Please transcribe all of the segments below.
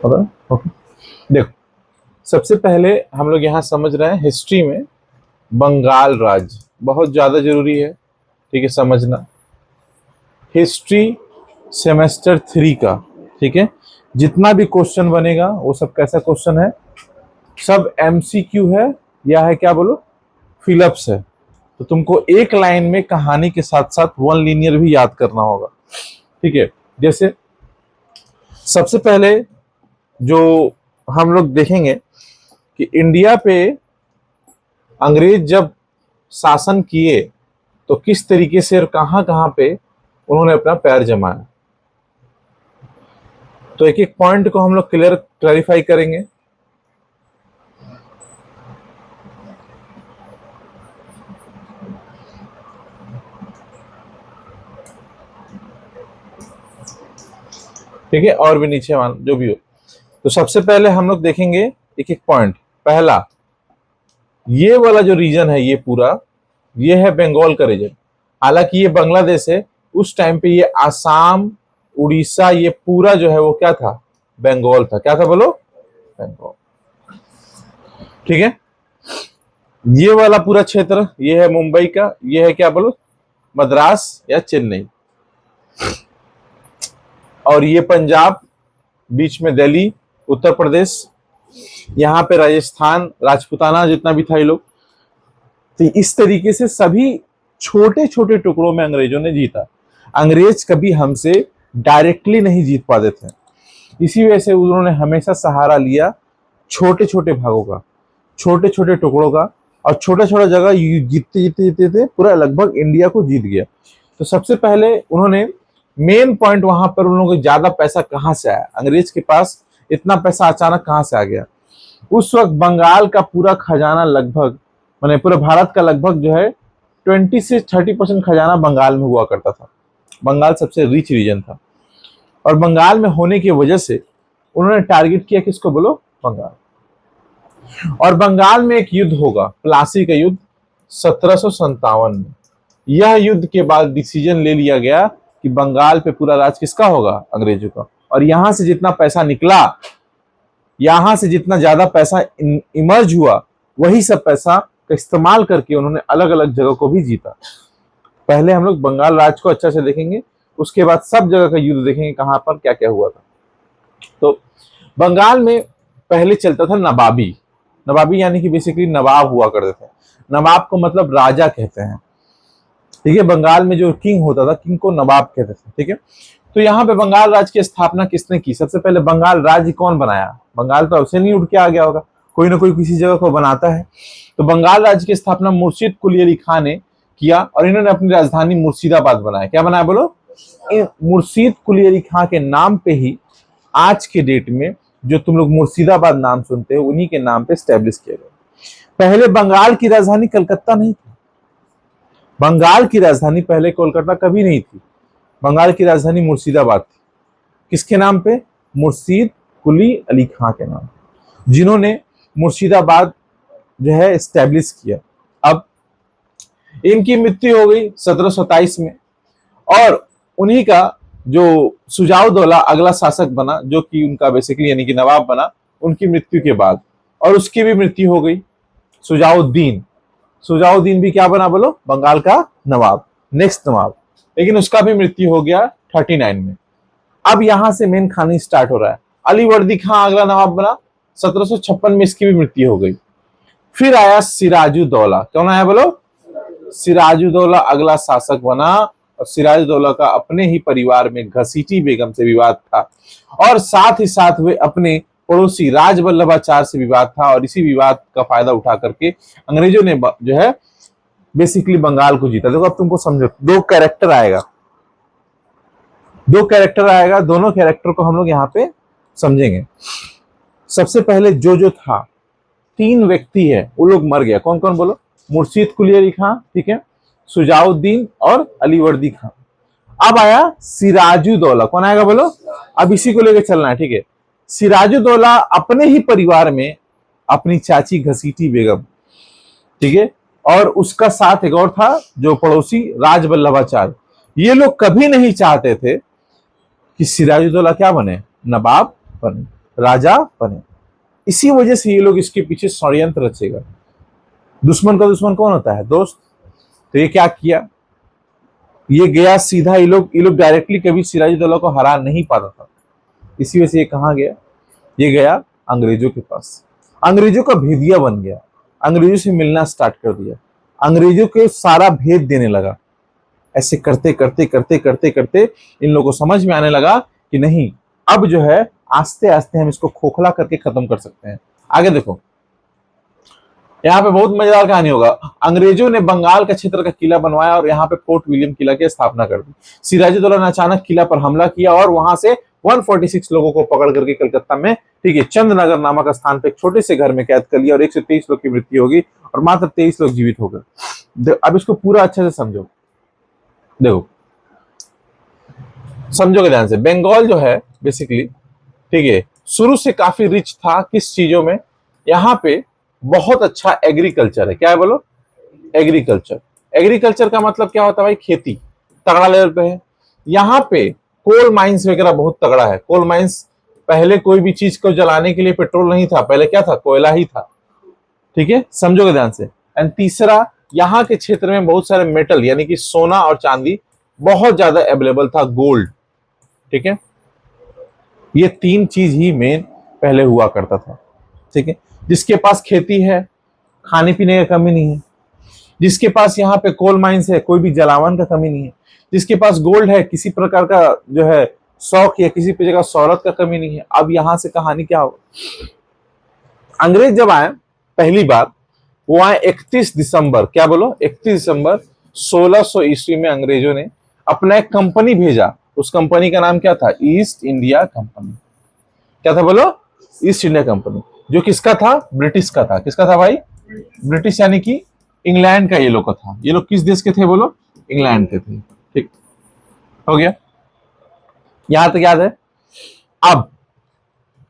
Okay, देखो सबसे पहले हम लोग यहाँ समझ रहे हैं हिस्ट्री में बंगाल राज्य बहुत ज्यादा जरूरी है। ठीक है, समझना हिस्ट्री सेमेस्टर 3 का। ठीक है, जितना भी क्वेश्चन बनेगा वो सब कैसा क्वेश्चन है, सब एमसीक्यू है या है क्या बोलो, फिलअप्स है। तो तुमको एक लाइन में कहानी के साथ साथ वन लीनियर भी याद करना होगा। ठीक है, जैसे सबसे पहले जो हम लोग देखेंगे कि इंडिया पे अंग्रेज जब शासन किए तो किस तरीके से और कहां कहां पे उन्होंने अपना पैर जमाया। तो एक एक पॉइंट को हम लोग क्लैरिफाई करेंगे। ठीक है, और भी नीचे मान जो भी हो। तो सबसे पहले हम लोग देखेंगे एक एक पॉइंट। पहला, ये वाला जो रीजन है ये पूरा, ये है बंगाल का रीजन। हालांकि ये बांग्लादेश है, उस टाइम पे ये आसाम, उड़ीसा, ये पूरा जो है वो क्या था, बंगाल था। क्या था बोलो, बंगाल। ठीक है, ये वाला पूरा क्षेत्र ये है मुंबई का, ये है क्या बोलो, मद्रास या चेन्नई। और ये पंजाब, बीच में दिल्ली, उत्तर प्रदेश, यहाँ पे राजस्थान, राजपूताना जितना भी था ये लोग। तो इस तरीके से सभी छोटे छोटे टुकड़ों में अंग्रेजों ने जीता। अंग्रेज कभी हमसे डायरेक्टली नहीं जीत पाते थे, इसी वजह से उन्होंने हमेशा सहारा लिया छोटे छोटे भागों का, छोटे छोटे टुकड़ों का। और छोटा छोटा जगह जीतते जीतते जीतते पूरा लगभग इंडिया को जीत गया। तो सबसे पहले उन्होंने मेन पॉइंट वहां पर उन लोगों को ज्यादा पैसा कहां से आया, अंग्रेज के पास इतना पैसा अचानक कहां से आ गया। उस वक्त बंगाल का पूरा खजाना लगभग, माने पूरे भारत का लगभग जो है 20 से 30% खजाना बंगाल में हुआ करता था। बंगाल सबसे रिच रीजन था और बंगाल में होने की वजह से उन्होंने टारगेट किया किसको बोलो, बंगाल। और बंगाल में एक युद्ध होगा, प्लासी का युद्ध 1757 में। यह युद्ध के बाद डिसीजन ले लिया गया कि बंगाल पे पूरा राज किसका होगा, अंग्रेजों का। और यहां से जितना पैसा निकला, यहां से जितना ज्यादा पैसा इमर्ज हुआ, वही सब पैसा का इस्तेमाल करके उन्होंने अलग अलग जगह को भी जीता। पहले हम लोग बंगाल राज को अच्छा से देखेंगे, उसके बाद सब जगह का युद्ध देखेंगे कहां पर क्या क्या हुआ था। तो बंगाल में पहले चलता था नवाबी। नवाबी यानी कि बेसिकली नवाब हुआ करते थे। नवाब को मतलब राजा कहते हैं। ठीक है, बंगाल में जो किंग होता था, किंग को नवाब कहते थे। ठीक है, तो यहाँ पे बंगाल राज्य की स्थापना किसने की, सबसे पहले बंगाल राज्य कौन बनाया। बंगाल तो अवश्य नहीं उड़ के आ गया होगा, कोई ना कोई किसी जगह को बनाता है। तो बंगाल राज्य की स्थापना मुर्शीद कुली अली खां ने किया और इन्होंने अपनी राजधानी मुर्शिदाबाद बनाया। क्या बनाया बोलो, मुर्शीद कुली अली खां के नाम पे ही आज के डेट में जो तुम लोग मुर्शिदाबाद नाम सुनते हो, उन्हीं के नाम पे स्टैब्लिश किया गया। पहले बंगाल की राजधानी कलकत्ता नहीं थी। बंगाल की राजधानी पहले कोलकाता कभी नहीं थी। बंगाल की राजधानी मुर्शिदाबाद थी। किसके नाम पे, मुर्शीद कुली अली खां के नाम, जिन्होंने मुर्शिदाबाद जो है स्टैब्लिश किया। अब इनकी मृत्यु हो गई 1727 में और उन्हीं का जो सुजाउद्दौला अगला शासक बना, जो कि उनका बेसिकली यानी कि नवाब बना, उनकी मृत्यु के बाद। और उसकी भी मृत्यु हो गई सुजाउद्दीन। सुजाउद्दीन भी क्या बना बोलो, बंगाल का नवाब, नेक्स्ट नवाब। लेकिन उसका भी मृत्यु हो गया 39 में। अब यहां से मेन कहानी स्टार्ट हो रहा है। अलीवर्दी खां अगला नवाब बना, 1756 में इसकी भी मृत्यु हो गई। फिर आया सिराजुद्दौला। कौन आया बोलो, सिराजुद्दौला अगला शासक बना। और सिराजुद्दौला का अपने ही परिवार में घसीटी बेगम से विवाद था और साथ ही साथ वे अपने पड़ोसी राजवल्लभाचार्य से विवाद था। और इसी विवाद का फायदा उठा करके अंग्रेजों ने जो है बेसिकली बंगाल को जीता। देखो अब तुमको समझो, दो कैरेक्टर आएगा, दोनों कैरेक्टर को हम लोग यहाँ पे समझेंगे। सबसे पहले जो था, 3 व्यक्ति है, वो लोग मर गया। कौन कौन बोलो, मुर्शीद कुली अली खां, ठीक है, सुजाउद्दीन और अलीवर्दी खां। अब आया सिराजुद्दौला। कौन आएगा बोलो, अब इसी को लेकर चलना है। ठीक है, सिराजुद्दौला अपने ही परिवार में अपनी चाची घसीटी बेगम, ठीक है, और उसका साथ एक और था जो पड़ोसी राजवल्लभाचार्य। ये लोग कभी नहीं चाहते थे कि सिराजुद्दौला क्या बने, नवाब बने। राजा बने। इसी वजह से ये लोग इसके पीछे षड्यंत्र रचेगा। दुश्मन का दुश्मन कौन होता है? दोस्त। तो ये क्या किया, ये गया सीधा, ये लोग डायरेक्टली कभी सिराजुद्दौला को हरा नहीं पाता था। इसी वजह से ये कहाँ गया, ये गया अंग्रेजों के पास। अंग्रेजों का भेदिया बन गया, अंग्रेजों से मिलना स्टार्ट कर दिया, अंग्रेजों के सारा भेद देने लगा। ऐसे करते करते करते करते करते इन लोगों को समझ में आने लगा कि नहीं, अब जो है आस्ते आस्ते हम इसको खोखला करके खत्म कर सकते हैं। आगे देखो, यहाँ पे बहुत मजेदार कहानी होगा। अंग्रेजों ने बंगाल का क्षेत्र का किला बनवाया और यहाँ पे फोर्ट विलियम किला की स्थापना कर दी। सिराजुद्दौला ने अचानक किला पर हमला किया और वहां से 146 लोगों को पकड़ करके कलकत्ता में, ठीक है, चंदनगर नामक स्थान पे एक छोटे से घर में कैद कर लिया और 123 लोग की मृत्यु होगी और मात्र 23 लोग जीवित हो गए। अब इसको पूरा अच्छे से समझो, देखो समझोगे ध्यान से। बंगाल जो है बेसिकली, ठीक है, शुरू से काफी रिच था किस चीजों में, यहाँ पे बहुत अच्छा एग्रीकल्चर है। क्या है बोलो? एग्रीकल्चर। एग्रीकल्चर का मतलब क्या होता है भाई? खेती तगड़ा लेवल पे है। यहाँ पे कोल माइंस वगैरह बहुत तगड़ा है। कोल माइंस, पहले कोई भी चीज को जलाने के लिए पेट्रोल नहीं था, पहले क्या था? कोयला ही था। ठीक है, समझोगे ध्यान से। एंड तीसरा, यहाँ के क्षेत्र में बहुत सारे मेटल यानी कि सोना और चांदी बहुत ज्यादा अवेलेबल था, गोल्ड। ठीक है, ये तीन चीज ही मेन पहले हुआ करता था। ठीक है, जिसके पास खेती है, खाने पीने का कमी नहीं है। जिसके पास यहाँ पे कोल माइंस है, कोई भी जलावन का कमी नहीं है। जिसके पास गोल्ड है, किसी प्रकार का जो है शौक या किसी जगह शौहरत का कमी नहीं है। अब यहां से कहानी क्या हो, अंग्रेज जब आए पहली बार, वो आए 31 दिसंबर, क्या बोलो? 31 दिसंबर 1600 ईस्वी में अंग्रेजों ने अपना एक कंपनी भेजा। उस कंपनी का नाम क्या था? East India company. क्या था बोलो? East India company. जो किसका था? ब्रिटिश का था। किसका था भाई? ब्रिटिश, यानी कि इंग्लैंड का ये लोग का था। ये लोग किस देश के थे बोलो? इंग्लैंड के थे। ठीक हो गया, यहां तक याद है। अब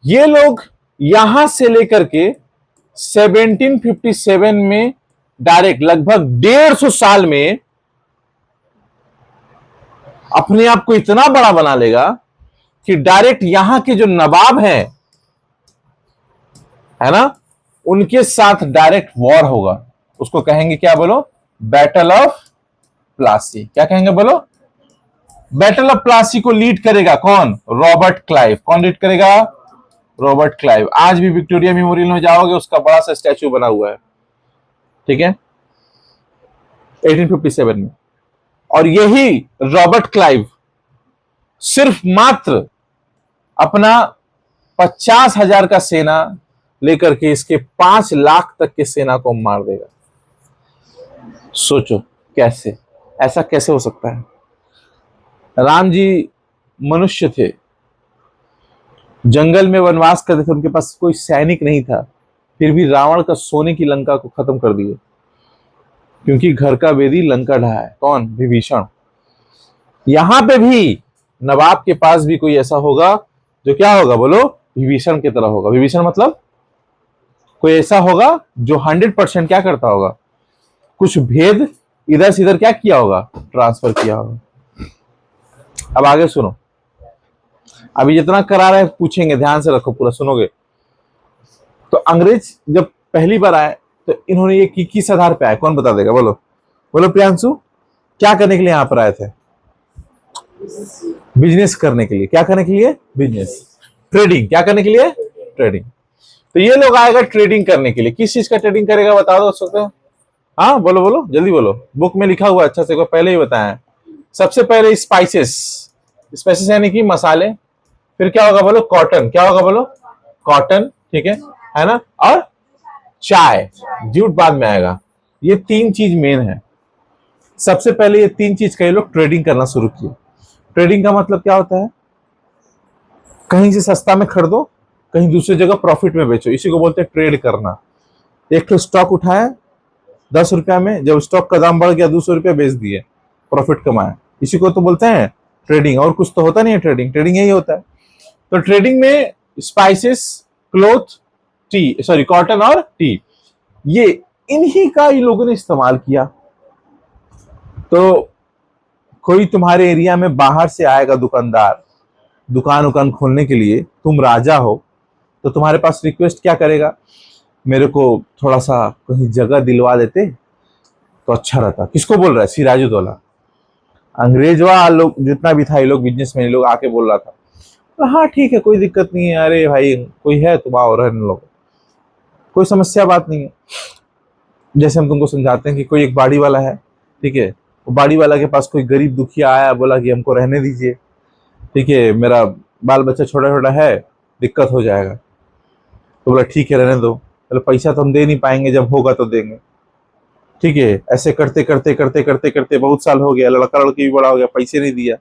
ये लोग यहां से लेकर के 1757 में डायरेक्ट लगभग 150 साल में अपने आप को इतना बड़ा बना लेगा कि डायरेक्ट यहां के जो नवाब हैं, है ना, उनके साथ डायरेक्ट वॉर होगा। उसको कहेंगे क्या बोलो? Battle of Plassey. क्या कहेंगे बोलो? बैटल ऑफ प्लासी को लीड करेगा कौन? Robert Clive. कौन लीड करेगा? Robert Clive. आज भी विक्टोरिया मेमोरियल में जाओगे, उसका बड़ा सा स्टैचू बना हुआ है। ठीक है, 1857 में। और यही रॉबर्ट क्लाइव सिर्फ मात्र अपना 50,000 का सेना लेकर के इसके 5 लाख तक के सेना को मार देगा। सोचो कैसे, ऐसा कैसे हो सकता है? राम जी मनुष्य थे, जंगल में वनवास करते थे, उनके पास कोई सैनिक नहीं था, फिर भी रावण का सोने की लंका को खत्म कर दिए, क्योंकि घर का वेदी लंका ढहा है। कौन? विभीषण। यहां पे भी नवाब के पास भी कोई ऐसा होगा जो क्या होगा बोलो? विभीषण की तरह होगा। विभीषण मतलब कोई ऐसा होगा जो 100% क्या करता होगा? कुछ भेद इधर से इधर क्या किया होगा? ट्रांसफर किया होगा। अब आगे सुनो, अभी जितना करा रहे पूछेंगे, ध्यान से रखो, पूरा सुनोगे। तो अंग्रेज जब पहली बार आए तो इन्होंने ये किस आधार पे आए? कौन बता देगा? बोलो बोलो प्रियांशु, क्या करने के लिए यहां पर आए थे? बिजनेस करने के लिए। क्या करने के लिए? Business, trading. क्या करने के लिए? ट्रेडिंग। तो ये लोग आएगा ट्रेडिंग करने के लिए। किस चीज का ट्रेडिंग करेगा बता दो सकते हैं? हाँ बोलो बोलो, जल्दी बोलो, बुक में लिखा हुआ अच्छा से, पहले ही बताया। सबसे पहले स्पाइसेस। स्पाइसेस यानी कि मसाले। फिर क्या होगा बोलो? कॉटन। क्या होगा बोलो? कॉटन। ठीक है ना? और चाय, जूट बाद में आएगा। ये तीन चीज मेन है। सबसे पहले ये तीन चीज का ये लोग ट्रेडिंग करना शुरू किए। ट्रेडिंग का मतलब क्या होता है? कहीं से सस्ता में खरीदो, कहीं दूसरी जगह प्रॉफिट में बेचो, इसी को बोलते हैं ट्रेड करना। एक तो स्टॉक उठाया 10 रुपया में, जब स्टॉक का दाम बढ़ गया 200 रुपया बेच दिए, प्रॉफिट कमाया, इसी को तो बोलते हैं ट्रेडिंग। और कुछ तो होता नहीं है ट्रेडिंग, ट्रेडिंग यही होता है। तो ट्रेडिंग में spices, cloth, T, sorry cotton और टी, ये इन्हीं का ये लोगों ने इस्तेमाल किया। तो कोई तुम्हारे एरिया में बाहर से आएगा दुकानदार, दुकान उकान खोलने के लिए, तुम राजा हो, तो तुम्हारे पास रिक्वेस्ट क्या करेगा, मेरे को थोड़ा सा कहीं जगह दिलवा देते तो अच्छा रहता। किसको बोल रहा है? सिराजुद्दौला। अंग्रेजवा लोग जितना भी था, ये लोग बिजनेसमैन लोग आके बोल रहा था, तो हाँ ठीक है, कोई दिक्कत नहीं है, अरे भाई कोई है तुम आओ रहने लो, कोई समस्या बात नहीं है। जैसे हम तुमको समझाते हैं कि कोई एक बाड़ी वाला है, ठीक है, वो बाड़ी वाला के पास कोई गरीब दुखिया आया, बोला कि हमको रहने दीजिए, ठीक है, मेरा बाल बच्चा छोटा छोटा है, दिक्कत हो जाएगा। तो बोला ठीक है रहने दो। बोले पैसा तो हम दे नहीं पाएंगे, जब होगा तो देंगे। ठीक है, ऐसे करते करते करते करते करते बहुत साल हो गया, लड़का लड़की भी बड़ा हो गया, पैसे नहीं दिया।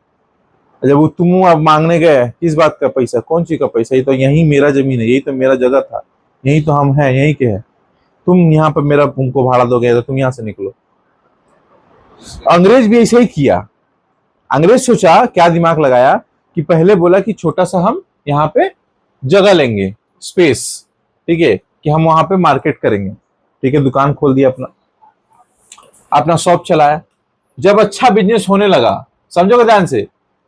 जब वो तुम अब मांगने गए, किस बात का पैसा, कौन चीज का पैसा, ये तो यही मेरा जमीन है, यही तो मेरा जगह था, यही तो हम हैं, यही के है, तुम यहाँ पर मेरा तुमको भाड़ा दोगे तो तुम यहाँ से निकलो। अंग्रेज भी ऐसे ही किया। अंग्रेज सोचा, क्या दिमाग लगाया कि पहले बोला कि छोटा सा हम यहाँ पे जगह लेंगे, स्पेस, ठीक है, कि हम वहां पे मार्केट करेंगे, ठीक है, दुकान खोल दिया, अपना अपना शॉप चलाया। जब अच्छा बिजनेस होने लगा, समझोगे ध्यान से,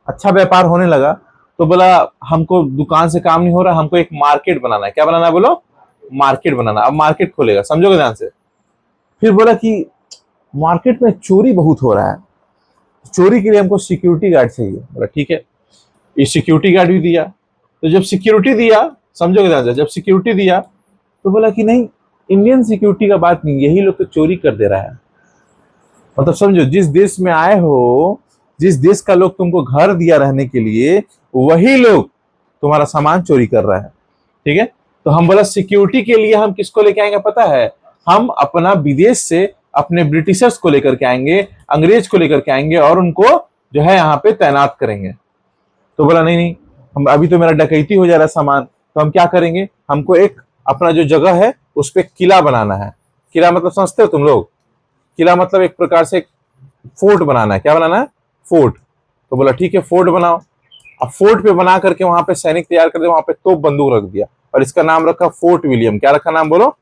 अच्छा व्यापार होने लगा, तो बोला हमको दुकान से काम नहीं हो रहा, हमको एक मार्केट बनाना है। क्या बनाना है बोलो? मार्केट बनाना। अब मार्केट खोलेगा, समझोगे ध्यान से। फिर बोला कि मार्केट में चोरी बहुत हो रहा है, चोरी के लिए हमको सिक्योरिटी गार्ड चाहिए। बोला ठीक है, ये सिक्योरिटी गार्ड भी दिया। तो जब सिक्योरिटी दिया, समझोगे ध्यान से, जब सिक्योरिटी दिया तो बोला कि नहीं, इंडियन सिक्योरिटी का बात नहीं, यही लोग तो चोरी कर दे रहा है। मतलब समझो, जिस देश में आए हो, जिस देश का लोग तुमको घर दिया रहने के लिए, वही लोग तुम्हारा सामान चोरी कर रहा है। ठीक है, तो हम बोला सिक्योरिटी के लिए हम किसको लेके आएंगे पता है? हम अपना विदेश से अपने ब्रिटिशर्स को लेकर के आएंगे, अंग्रेज को लेकर के आएंगे और उनको जो है यहाँ पे तैनात करेंगे। तो बोला नहीं नहीं, हम अभी तो मेरा डकैती हो जा रहा है सामान, तो हम क्या करेंगे, हमको एक अपना जो जगह है उस पर किला बनाना है। किला मतलब समझते हो तुम लोग? किला मतलब एक प्रकार से फोर्ट बनाना है। क्या बनाना है? फोर्ट। तो बोला ठीक है, फोर्ट बनाओ। अब फोर्ट पे बना करके वहां पे सैनिक तैयार कर दे, वहां पे तोप बंदूक रख दिया और इसका नाम रखा फोर्ट विलियम। क्या रखा नाम बोलो?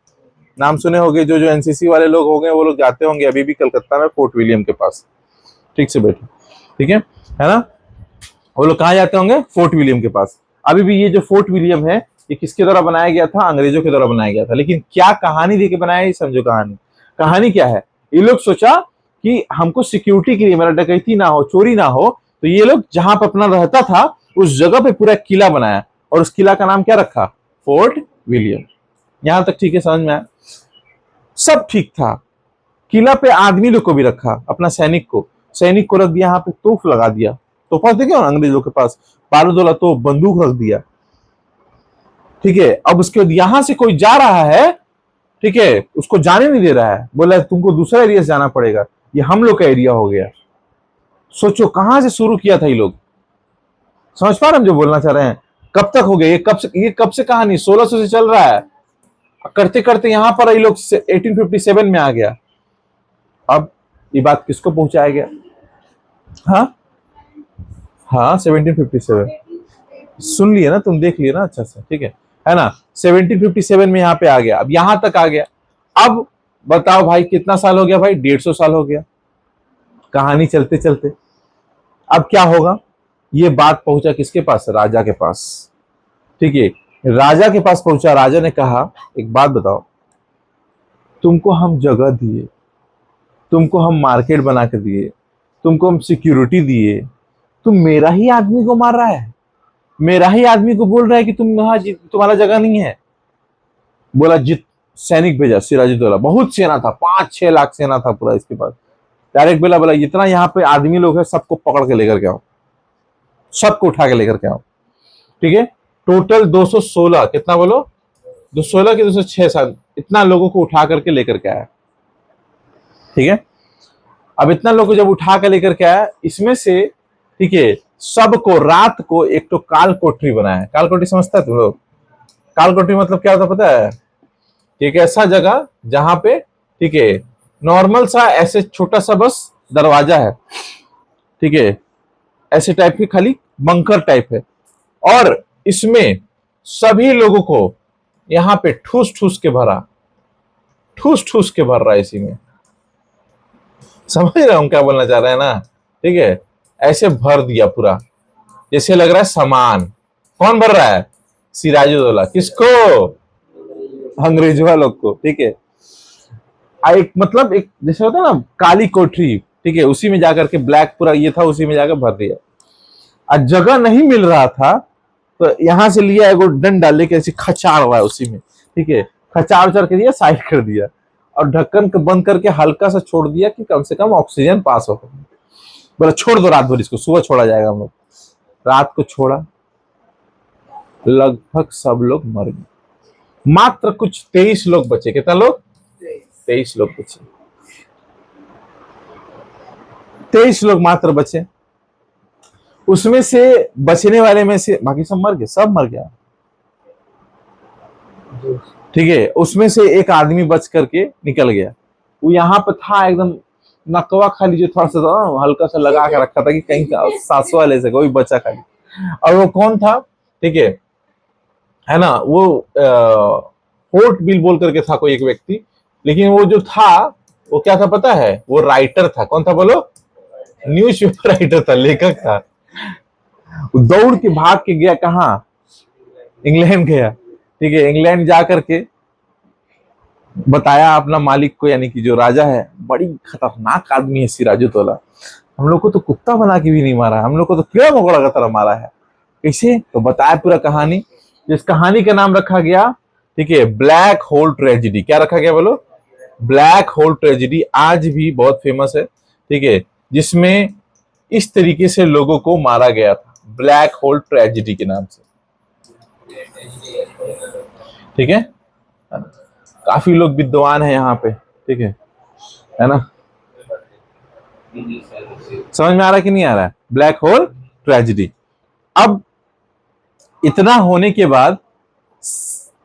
नाम सुने होंगे, जो जो एनसीसी वाले लोग होंगे वो लोग जाते होंगे अभी भी कलकत्ता में फोर्ट विलियम के पास। ठीक से बैठो, ठीक है ना? वो लोग कहाँ जाते होंगे? फोर्ट विलियम के पास। अभी भी ये जो फोर्ट विलियम है, ये किसके द्वारा बनाया गया था? अंग्रेजों के द्वारा बनाया गया था। लेकिन क्या कहानी देके बनाया, ये समझो कहानी। कहानी क्या है? ये लोग सोचा कि हमको सिक्योरिटी के लिए, मेरा डकैती ना हो, चोरी ना हो, तो ये लोग जहां पर अपना रहता था उस जगह पे पूरा किला बनाया और उस किला का नाम क्या रखा? Fort William. यहां तक ठीक है, समझ में आया? सब ठीक था। किला पे आदमी लोग को भी रखा, अपना सैनिक को रख दिया, यहाँ पे तोप लगा दिया। तोपा थे क्या अंग्रेज लोग के पास? बारूद वाला तोप, बंदूक रख दिया। ठीक है, अब उसके बाद यहां से कोई जा रहा है, ठीक है, उसको जाने नहीं दे रहा है, बोला तुमको दूसरा एरिया से जाना पड़ेगा, ये हम लोग का एरिया हो गया। सोचो कहां से शुरू किया था ये लोग। समझ पा रहे हम जो बोलना चाह रहे हैं? कब तक हो गया ये कब से कहानी 1600 से चल रहा है, करते करते यहां पर ये लोग 1857 में आ गया। अब ये बात किसको पहुंचाया गया? हाँ हाँ, 1757 सुन लिए ना तुम, देख लिए ना अच्छा से, ठीक है ना? 1757 में यहाँ पे आ गया, अब यहां तक आ गया। अब बताओ भाई कितना साल हो गया भाई? 150 साल हो गया कहानी चलते चलते। अब क्या होगा? ये बात पहुंचा किसके पास? राजा के पास। ठीक है, राजा के पास पहुंचा। राजा ने कहा एक बात बताओ, तुमको हम जगह दिए, तुमको हम मार्केट बना के दिए, तुमको हम सिक्योरिटी दिए, तुम मेरा ही आदमी को मार रहा है, मेरा ही आदमी को बोल रहा है कि तुम यहाँ तुम्हारा जगह नहीं है। बोला जित सैनिक भेजा, सिराजुद्दौला, बहुत सेना था, 5-6 लाख सेना था पूरा इसके पास। डायरेक्ट बोला इतना यहाँ पे आदमी लोग है, सबको पकड़ के लेकर के आओ, सबको उठा के लेकर के आओ। ठीक है, टोटल 216, कितना बोलो? 216 के 206 साल, इतना लोगों को उठा करके लेकर के आया। ठीक है, अब इतना लोग को जब उठा के लेकर के आया, इसमें से ठीक है सबको रात को एक तो काल कोठरी बनाया। काल कोठरी समझता है तुम लोग? काल कोठरी मतलब क्या होता पता है? एक ऐसा जगह जहां पे ठीक है नॉर्मल सा ऐसे छोटा सा बस दरवाजा है, ठीक है, ऐसे टाइप की खाली बंकर टाइप है, और इसमें सभी लोगों को यहां पे ठूस ठूस के भरा, ठूस ठूस के भर रहा है इसी में। समझ रहे हो क्या बोलना चाह रहे हैं ना? ठीक है, ऐसे भर दिया पूरा, जैसे लग रहा है सामान। कौन भर रहा है? सिराजुद्दौला किसको? अंग्रेजों लोग को, ठीक है। एक मतलब एक जैसे होता है ना काली कोठरी, ठीक है, उसी में जाकर के ब्लैक पूरा ये था, उसी में जाकर भर दिया। आज जगह नहीं मिल रहा था तो यहां से लिया एगो डंडा लेके ऐसे खचाड़ हुआ है उसी में, ठीक है, खचाड़ उचाड़ के दिया, साइड कर दिया और ढक्कन को बंद करके हल्का सा छोड़ दिया कि कम से कम ऑक्सीजन पास हो। बोला छोड़ दो रात भर इसको, सुबह छोड़ा जाएगा हम लोग। रात को छोड़ा, लगभग सब लोग मर गए, मात्र कुछ 23 लोग बचे। कितना लोग? 23 लोग बचे, 23 लोग मात्र बचे। उसमें से बचने वाले में से बाकी सब मर गए, सब मर गया, ठीक है। उसमें से एक आदमी बच करके निकल गया। वो यहाँ पे था एकदम, नकवा खाली जो थोड़ा सा हल्का सा लगा के रखा था कि कहीं का सांसवा ले सके, वही बचा खाली। और वो कौन था? ठीक है ना, वो फोर्ट बिल बोल करके था कोई एक व्यक्ति, लेकिन वो जो था वो क्या था पता है? वो राइटर था। कौन था बोलो? न्यूज पेपर राइटर था, लेखक था। दौड़ के भाग के गया कहाँ? इंग्लैंड गया, ठीक है। इंग्लैंड जा करके बताया अपना मालिक को, यानी कि जो राजा है, बड़ी खतरनाक आदमी है सिराजुद्दौला, हम लोग को तो कुत्ता बना के भी नहीं मारा, हम लोग को तो कीड़ा मकोड़ा का तरह मारा है। कैसे? तो बताया पूरा कहानी। जिस कहानी का नाम रखा गया, ठीक है, ब्लैक होल ट्रेजिडी। क्या रखा गया बोलो? Black hole tragedy. आज भी बहुत फेमस है, ठीक है, जिसमें इस तरीके से लोगों को मारा गया था, ब्लैक होल ट्रेजिडी के नाम से, ठीक है। काफी लोग विद्वान है यहाँ पे, ठीक है ना। समझ में आ रहा है कि नहीं आ रहा है? Black hole tragedy. अब इतना होने के बाद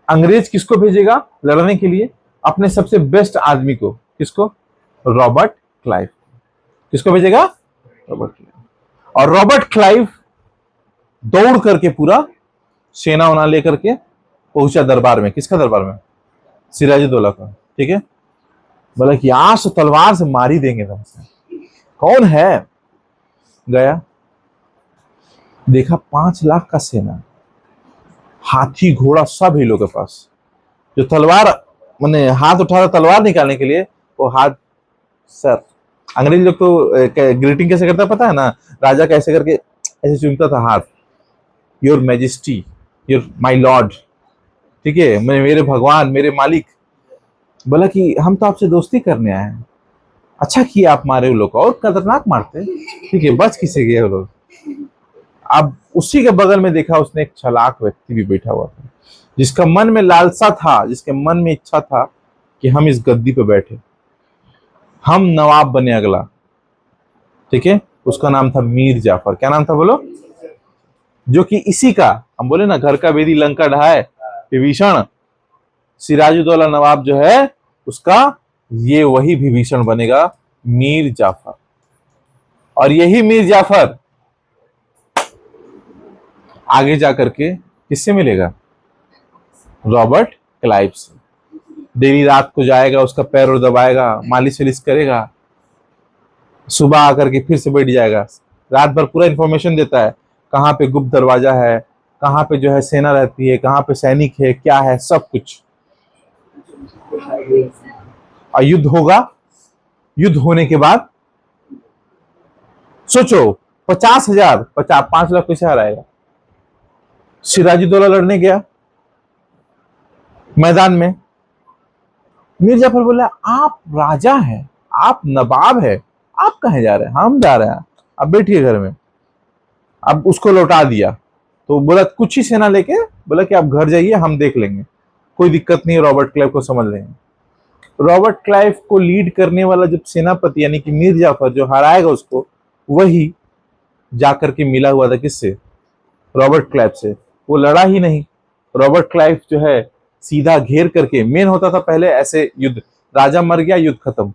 अंग्रेज किसको भेजेगा लड़ने के लिए? अपने सबसे बेस्ट आदमी को। किसको? Robert Clive. किसको भेजेगा? Robert Clive. और रॉबर्ट क्लाइव दौड़ करके पूरा सेना वना लेकर के पहुंचा दरबार में। किसका दरबार में? सिराजुद्दौला का, ठीक है। बोला कि आज से तलवार से मार ही देंगे तुमसे। कौन है? गया, देखा 5 लाख का सेना, हाथी घोड़ा सब ही लोग के पास। जो तलवार मैंने हाथ उठा तलवार निकालने के लिए, वो हाथ, सर अंग्रेज लोग तो ग्रीटिंग कैसे करता है पता है ना? राजा कैसे करके ऐसे चूमता था हाथ, your majesty, your my Lord, ठीक है, मेरे भगवान, मेरे मालिक। बोला कि हम तो आपसे दोस्ती करने आए हैं। अच्छा किया आप मारे वो लोग, और खतरनाक मारते, ठीक है, बच किसे गए वो लोग। अब उसी के बगल में देखा उसने एक चालाक व्यक्ति भी बैठा हुआ था, जिसका मन में लालसा था, जिसके मन में इच्छा था कि हम इस गद्दी पे बैठे, हम नवाब बने अगला, ठीक है। उसका नाम था मीर जाफर। क्या नाम था बोलो? जो कि इसी का, हम बोले ना घर का बेदी लंका ढाए विभीषण, सिराजुद्दौला नवाब जो है उसका, ये वही विभीषण बनेगा, मीर जाफर। और यही मीर जाफर आगे जाकर के किससे मिलेगा? रॉबर्ट क्लाइव से। देरी रात को जाएगा, उसका पैर और दबाएगा, मालिश वालिश करेगा, सुबह आकर के फिर से बैठ जाएगा। रात भर पूरा इंफॉर्मेशन देता है, कहाँ पे गुप्त दरवाजा है, कहाँ पे जो है सेना रहती है, कहाँ पे सैनिक है, क्या है, सब कुछ। और युद्ध होगा। युद्ध होने के बाद सोचो 50,000, 5 लाख कैसे हराएगा? सिराजुद्दौला लड़ने गया मैदान में। मीर जाफर बोला आप राजा हैं, आप नवाब है, आप कहाँ जा रहे हैं? हम जा रहे हैं, अब बैठिए घर में। अब उसको लौटा दिया, तो बोला कुछ ही सेना लेके, बोला कि आप घर जाइए, हम देख लेंगे, कोई दिक्कत नहीं है, रॉबर्ट क्लाइव को समझ लेंगे। रॉबर्ट क्लाइव को लीड करने वाला जब सेनापति यानी कि मीर जाफर जो हराएगा उसको, वही जाकर के मिला हुआ था किससे? रॉबर्ट क्लाइव से। वो लड़ा ही नहीं। रॉबर्ट क्लाइव जो है सीधा घेर करके, मेन होता था पहले ऐसे युद्ध, राजा मर गया युद्ध खत्म,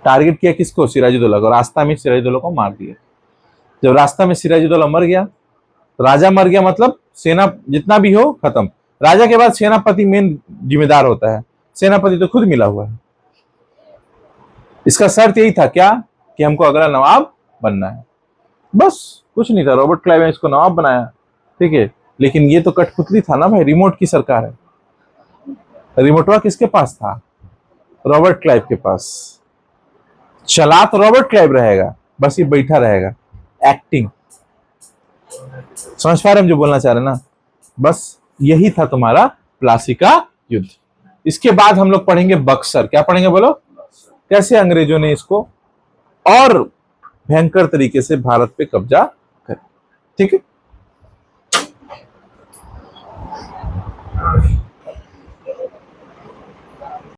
टारगेट किया किसको? सिराजुद्दौला को। रास्ता में सिराजुद्दौला को मार दिया। जब रास्ता में सिराजुद्दौला मर गया, राजा मर गया मतलब सेना जितना भी हो खत्म। राजा के बाद सेनापति मेन जिम्मेदार होता है, सेनापति तो खुद मिला हुआ है। इसका शर्त यही था क्या? कि हमको अगला नवाब बनना है, बस कुछ नहीं था। रॉबर्ट क्लाइव ने इसको नवाब बनाया, ठीक है। लेकिन ये तो कठपुतली था ना भाई, रिमोट की सरकार है। रिमोटवा किसके पास था? रॉबर्ट क्लाइव के पास। चला तो रॉबर्ट क्लाइव रहेगा, बस ये बैठा रहेगा, एक्टिंग। समझ पा रहे हम जो बोलना चाह रहे हैं ना? बस यही था तुम्हारा प्लासी का युद्ध। इसके बाद हम लोग पढ़ेंगे बक्सर। क्या पढ़ेंगे बोलो? कैसे अंग्रेजों ने इसको और भयंकर तरीके से भारत पे कब्जा कर। ठीक है।